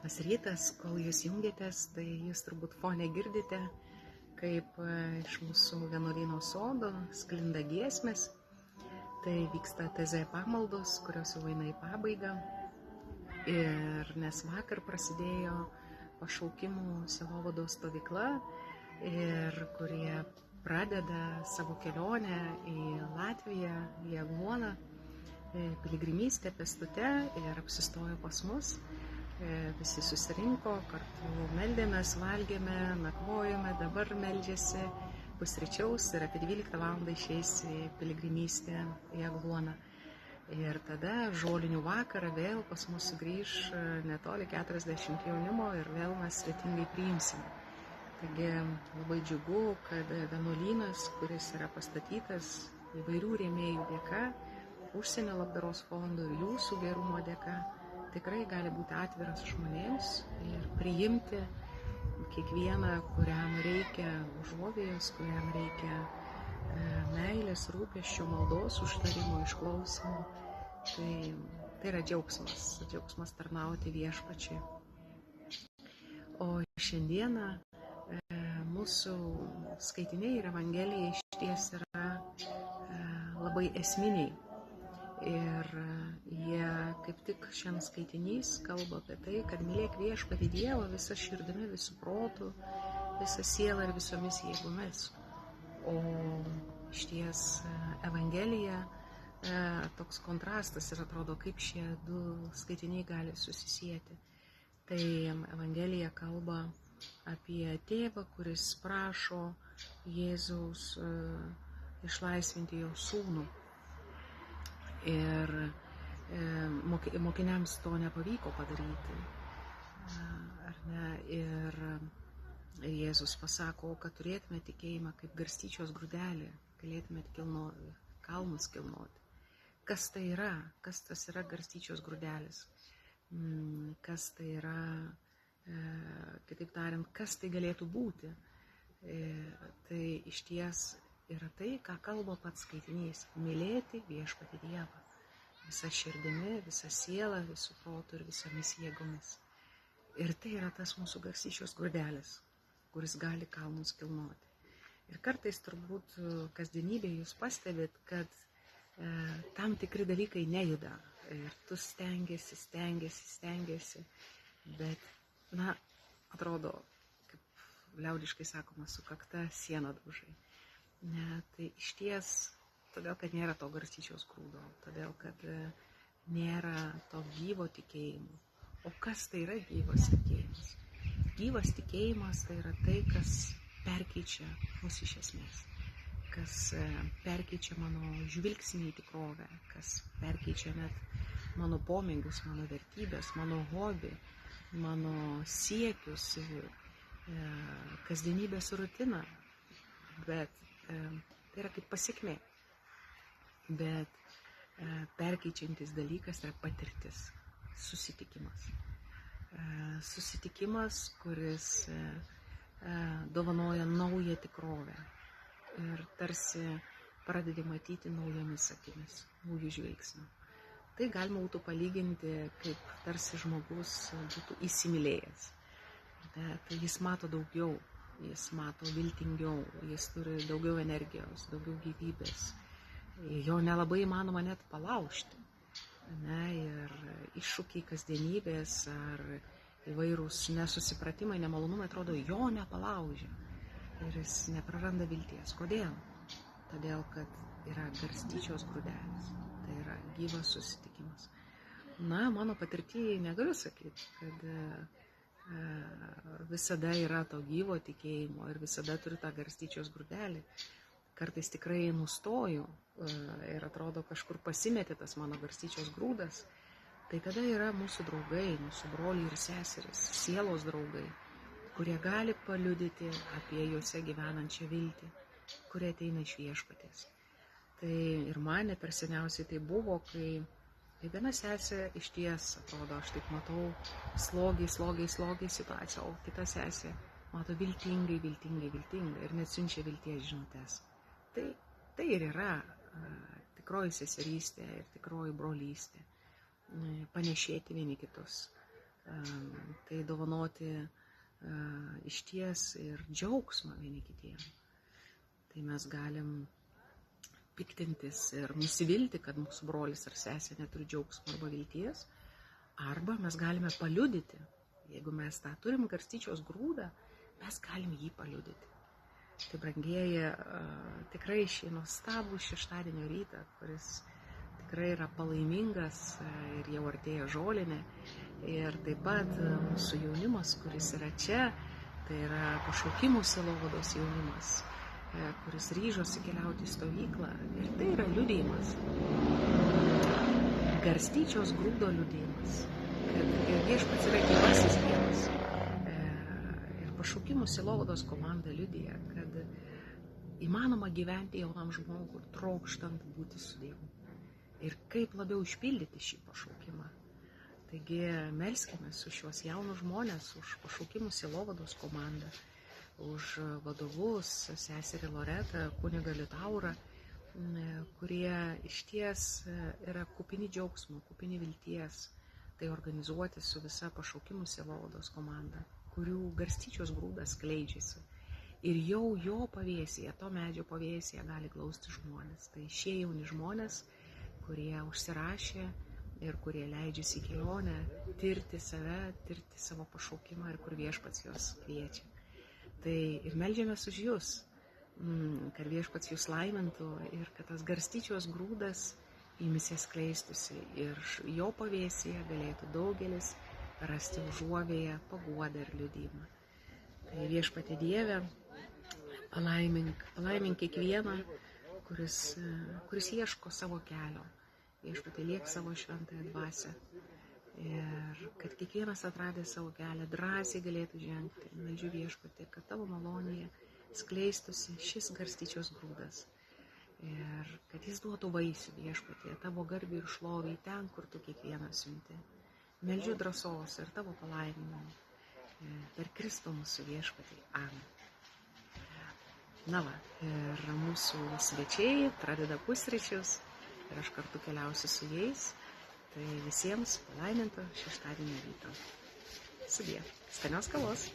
Labas rytas, kol jūs jungiatės, tai jūs turbūt fone girdite, kaip iš mūsų vienuolyno sodo sklinda giesmės. Tai vyksta TZ pamaldos, kurios jau eina į pabaigą. Ir nes vakar prasidėjo pašaukimų sielovados stovykla, ir kurie pradeda savo kelionę į Latviją, į Agluoną, piligrimystę pėstute ir apsistojo pas mus. Visi susirinko, kartu meldėmės, valgėme, nakvojome, dabar meldžiasi, pusryčiaus ir apie 12 val. Išeis į piligrimystę į Agluoną. Ir tada žolinių vakarą vėl pas mus sugrįž netoli 40 jaunimo ir vėl mes svetingai priimsime. Taigi labai džiugu, kad vienuolynas, kuris yra pastatytas įvairių rėmėjų dėka, užsienio labdaros fondų ir jūsų gerumo dėka, tikrai gali būti atviras žmonėms ir priimti kiekvieną, kuriam reikia užuovėjos, kuriam reikia meilės, rūpesčio, maldos, užtarimo, išklausimo. Tai yra džiaugsmas tarnauti viešpačiui. O šiandieną mūsų skaitiniai ir Evangelija išties yra labai esminiai. Ir jie kaip tik šiandien skaitinys kalba apie tai, kad mylėk viešpatį Dievą visą širdimi, visų protų, visą sielą ir visomis jėgomis. O išties Evangelija toks kontrastas ir atrodo, kaip šie du skaitiniai gali susisieti. Tai Evangelija kalba apie tėvą, kuris prašo Jėzaus išlaisvinti jo sūnų. Ir mokiniams to nepavyko padaryti. Ar ne? Ir Jėzus pasako, kad turėtume tikėjimą kaip garstyčios grūdelį, galėtume kalnus kilnoti. Kas tai yra? Kas tas yra garstyčios grūdelis? Kas tai yra, kitaip tariant, kas tai galėtų būti? Tai išties yra tai, ką kalba pats skaitinys – mylėti viešpatį Dievą visą širdimi, visą sielą, visų protų ir visomis jėgomis. Ir tai yra tas mūsų garstyčios grūdelis, kuris gali kalnus kilnoti. Ir kartais turbūt kasdienybėje jūs pastebit, kad tam tikri dalykai nejuda. Ir tu stengiesi, bet, atrodo, kaip liaudiškai sakoma, sukakta siena daužai. Ne, tai išties, todėl, kad nėra to garstyčios grūdo, todėl, kad nėra to gyvo tikėjimo. O kas tai yra gyvas tikėjimas? Gyvas tikėjimas tai yra tai, kas perkeičia mus iš esmės, kas perkeičia mano žvilgsnį į tikrovę, kas perkeičia net mano pomėgius, mano vertybės, mano hobį, mano siekius, kasdienybės rutiną. Bet tai yra kaip pasekmė, bet perkeičiantis dalykas yra patirtis, susitikimas. Susitikimas, kuris dovanoja naują tikrovę ir tarsi pradedi matyti naujomis akimis, naujų žvilgsnių. Tai galima būtų palyginti, kaip tarsi žmogus būtų įsimylėjęs. Tai jis mato daugiau. Jis mato viltingiau, jis turi daugiau energijos, daugiau gyvybės. Jo nelabai įmanoma net palaužti. Ir iššūkiai kasdienybės ar įvairūs nesusipratimai, nemalonumai atrodo jo nepalaužia. Ir jis nepraranda vilties. Kodėl? Todėl, kad yra garstyčios grūdelis. Tai yra gyvas susitikimas. Mano patirtyje negaliu sakyti, kad visada yra to gyvo tikėjimo ir visada turiu tą garstyčios grūdelį. Kartais tikrai nustoju ir atrodo kažkur pasimetė tas mano garstyčios grūdas. Tai tada yra mūsų draugai, mūsų broliai ir seserys, sielos draugai, kurie gali paliudyti apie juose gyvenančią viltį, kurie ateina iš viešpaties. Tai ir man per seniausiai tai buvo, kai viena sesė išties, atrodo, aš taip matau, slogiai situaciją, o kita sesė mato viltingai ir net siunčia vilties žinutes. Tai ir yra tikroji seserystė ir tikroji brolystė. Panešėti vieni kitus, tai dovanoti išties ir džiaugsmą vieni kitiem. Tai mes galim piktintis ir nusivilti, kad mūsų brolis ar sesė neturi džiaugsmo arba vilties, arba mes galime paliudyti. Jeigu mes tą turim garstyčios grūdą, mes galim jį paliudyti. Tai brangieji, tikrai šį nuostabų šeštadienio rytą, kuris tikrai yra palaimingas ir jau artėja žolinė. Ir taip pat mūsų jaunimas, kuris yra čia, tai yra pašaukimų sielovados jaunimas, kuris ryžosi keliauti į stovyklą. Ir tai yra liudijimas. Garstyčios grūdo liudijimas. Kad Viešpats yra gyvasis Dievas. Pašaukimų sielovados komanda liudija, kad įmanoma gyventi jaunam žmogui, trokštant būti su Dievu. Ir kaip labiau išpildyti šį pašaukimą. Taigi melskime su šios jaunus žmonės, už pašaukimų sielovados komandą, už vadovus, seserį Loretą, kunigą Liutaurą, kurie išties yra kupini džiaugsmo, kupini vilties, tai organizuoti su visa pašaukimų sielovados komanda, kurių garstyčios grūdas skleidžiasi. Ir jau jo pavėsyje, to medžio pavėsyje gali glausti žmonės. Tai šie jauni žmonės, kurie užsirašė ir kurie leidžiasi į kelionę, tirti save, tirti savo pašaukimą ir kur Viešpats juos kviečia. Tai ir meldžiamės už jūs, kad Viešpats jūs laimintų ir kad tas garstyčios grūdas įmisė skleistusi ir jo pavėsyje galėtų daugelis rasti užuovėją, paguodą ir liudijimą. Tai Viešpatie Dieve, palaimink kiekvieną, kuris ieško savo kelio. Viešpatie, liek savo šventąją dvasią. Ir kad kiekvienas atradęs savo kelią drąsiai galėtų žengti. Meldžiu Viešpatie, kad tavo malonėje skleistusi šis garstyčios grūdas. Ir kad jis duotų vaisių, Viešpatie, tavo garbį ir šlovį ten, kur tu kiekvieną siunti. Meldžiu drąsos ir tavo palaiminimą per Kristų mūsų Viešpatį. Amen. Na va, ir mūsų svečiai pradeda pusryčius ir aš kartu keliausiu su jais. Tai visiems palaiminto šeštadienio ryto. Sudie. Skanios kavos.